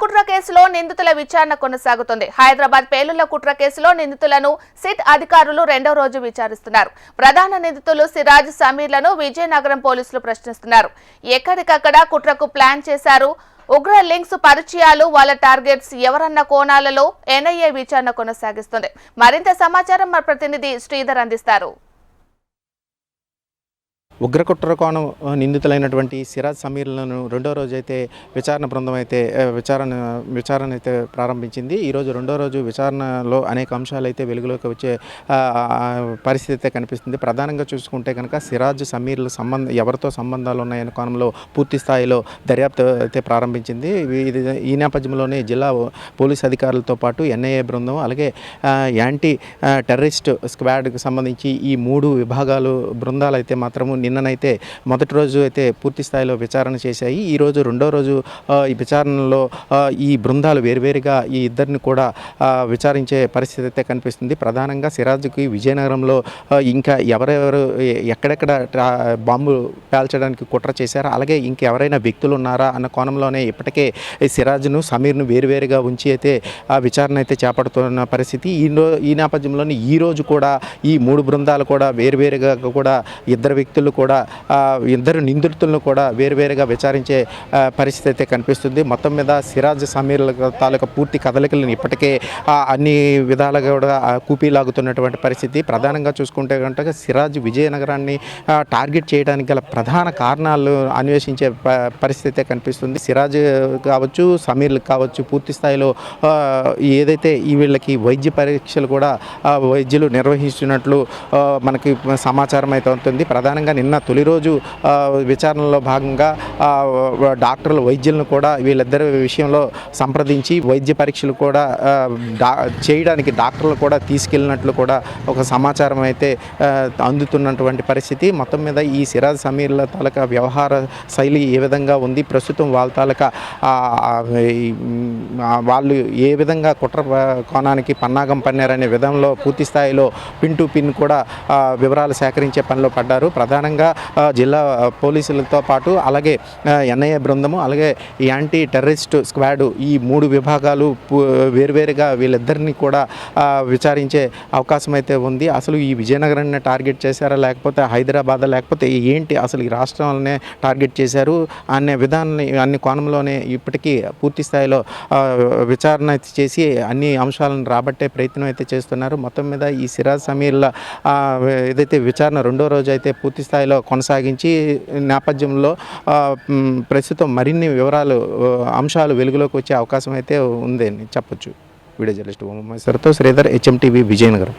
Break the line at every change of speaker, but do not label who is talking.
కుట్ర కేసులో నిందితుల విచారణ కొనసాగుతుంది. హైదరాబాద్ పేలుళ్ల కుట్ర కేసులో నిందితులను సిట్ అధికారులు రెండో రోజు విచారిస్తున్నారు. ప్రధాన నిందితులు సిరాజ్, సమీర్లను విజయనగరం పోలీసులు ప్రశ్నిస్తున్నారు. ఎక్కడికక్కడ కుట్రకు ప్లాన్ చేశారు, ఉగ్ర లింక్స్, పరిచయాలు, వాళ్ళ టార్గెట్స్ ఎవరన్న కోణాలలో ఎన్ఐఏ విచారణ కొనసాగిస్తుంది. మరింత సమాచారం మా ప్రతినిధి శ్రీధర్ అందిస్తారు.
ఉగ్రకుట్ర కోణం నిందితులైనటువంటి సిరాజ్, సమీర్లను రెండో రోజు అయితే విచారణ బృందం అయితే విచారణ అయితే ప్రారంభించింది. ఈరోజు రెండో రోజు విచారణలో అనేక అంశాలు అయితే వెలుగులోకి వచ్చే పరిస్థితి అయితే కనిపిస్తుంది. ప్రధానంగా చూసుకుంటే కనుక సిరాజ్, సమీర్ల ఎవరితో సంబంధాలు ఉన్నాయనే కోణంలో పూర్తి స్థాయిలో దర్యాప్తు అయితే ప్రారంభించింది. ఈ నేపథ్యంలోనే జిల్లా పోలీస్ అధికారులతో పాటు ఎన్ఐఏ బృందం, అలాగే యాంటీ టెర్రరిస్ట్ స్క్వాడ్కి సంబంధించి ఈ మూడు విభాగాలు బృందాలు అయితే మాత్రము నిన్ననైతే మొదటి రోజు అయితే పూర్తి స్థాయిలో విచారణ చేశాయి. ఈరోజు రెండో రోజు ఈ విచారణలో ఈ బృందాలు వేరువేరుగా ఈ ఇద్దరిని కూడా విచారించే పరిస్థితి అయితే కనిపిస్తుంది. ప్రధానంగా సిరాజ్కి విజయనగరంలో ఇంకా ఎవరెవరు ఎక్కడెక్కడ బాంబు పేల్చడానికి కుట్ర చేశారా, అలాగే ఇంకెవరైనా వ్యక్తులు ఉన్నారా అన్న కోణంలోనే ఇప్పటికే సిరాజ్ను, సమీర్ను వేరువేరుగా ఉంచి అయితే ఆ విచారణ అయితే చేపడుతున్న పరిస్థితి. ఈ నేపథ్యంలోనే ఈరోజు కూడా ఈ మూడు బృందాలు కూడా వేరువేరుగా కూడా ఇద్దరు వ్యక్తులు కూడా ఇద్దరు నిందితులను కూడా వేరువేరుగా విచారించే పరిస్థితి అయితే కనిపిస్తుంది. మొత్తం మీద సిరాజ్, సమీర్ల తాలూకా పూర్తి కదలికలను ఇప్పటికే అన్ని విధాలుగా కూడా కూపీలాగుతున్నటువంటి పరిస్థితి. ప్రధానంగా చూసుకుంటే కనుక సిరాజ్ విజయనగరాన్ని టార్గెట్ చేయడానికి గల ప్రధాన కారణాలు అన్వేషించే పరిస్థితి కనిపిస్తుంది. సిరాజ్ కావచ్చు, సమీర్లు కావచ్చు, పూర్తి స్థాయిలో ఏదైతే వీళ్ళకి వైద్య పరీక్షలు కూడా వైద్యులు నిర్వహిస్తున్నట్లు మనకి సమాచారం అయితే ఉంటుంది. ప్రధానంగా నిన్న తొలి రోజు విచారణలో భాగంగా డాక్టర్లు, వైద్యులను కూడా వీళ్ళిద్దరి విషయంలో సంప్రదించి వైద్య పరీక్షలు కూడా చేయడానికి డాక్టర్లు కూడా తీసుకెళ్ళినట్లు కూడా ఒక సమాచారం అయితే అందుతున్నటువంటి పరిస్థితి. మొత్తం మీద ఈ సిరాజ్, సమీర్ల తాలూకా వ్యవహార శైలి ఏ విధంగా ఉంది, ప్రస్తుతం వాళ్ళ తాలూకా వాళ్ళు ఏ విధంగా కుట్ర కోణానికి పన్నాగం పన్నారనే విధంలో పూర్తి స్థాయిలో పిన్ టు పిన్ కూడా వివరాలు సేకరించే పనిలో పడ్డారు. ప్రధానంగా జిల్లా పోలీసులతో పాటు అలాగే ఎన్ఐఏ బృందము, అలాగే యాంటీ టెర్రరిస్ట్ స్క్వాడ్, ఈ మూడు విభాగాలు వేరువేరుగా వీళ్ళిద్దరిని కూడా విచారించే అవకాశం అయితే ఉంది. అసలు ఈ విజయనగరాన్ని టార్గెట్ చేశారా, లేకపోతే హైదరాబాద్, లేకపోతే ఏంటి అసలు ఈ రాష్ట్రాలనే టార్గెట్ చేశారు అనే విధానాన్ని అన్ని కోణంలోనే ఇప్పటికీ పూర్తి స్థాయిలో విచారణ చేసి అన్ని అంశాలను రాబట్టే ప్రయత్నం అయితే చేస్తున్నారు. మొత్తం మీద ఈ సిరాజ్, సమీర్ల ఏదైతే విచారణ రెండో రోజు అయితే పూర్తి స్థాయిలో కొనసాగించి నేపథ్యంలో ప్రస్తుతం మరిన్ని వివరాలు, అంశాలు వెలుగులోకి వచ్చే అవకాశం అయితే ఉందని చెప్పొచ్చు. Video journalist Sridhar, HMTV, Vizianagaram.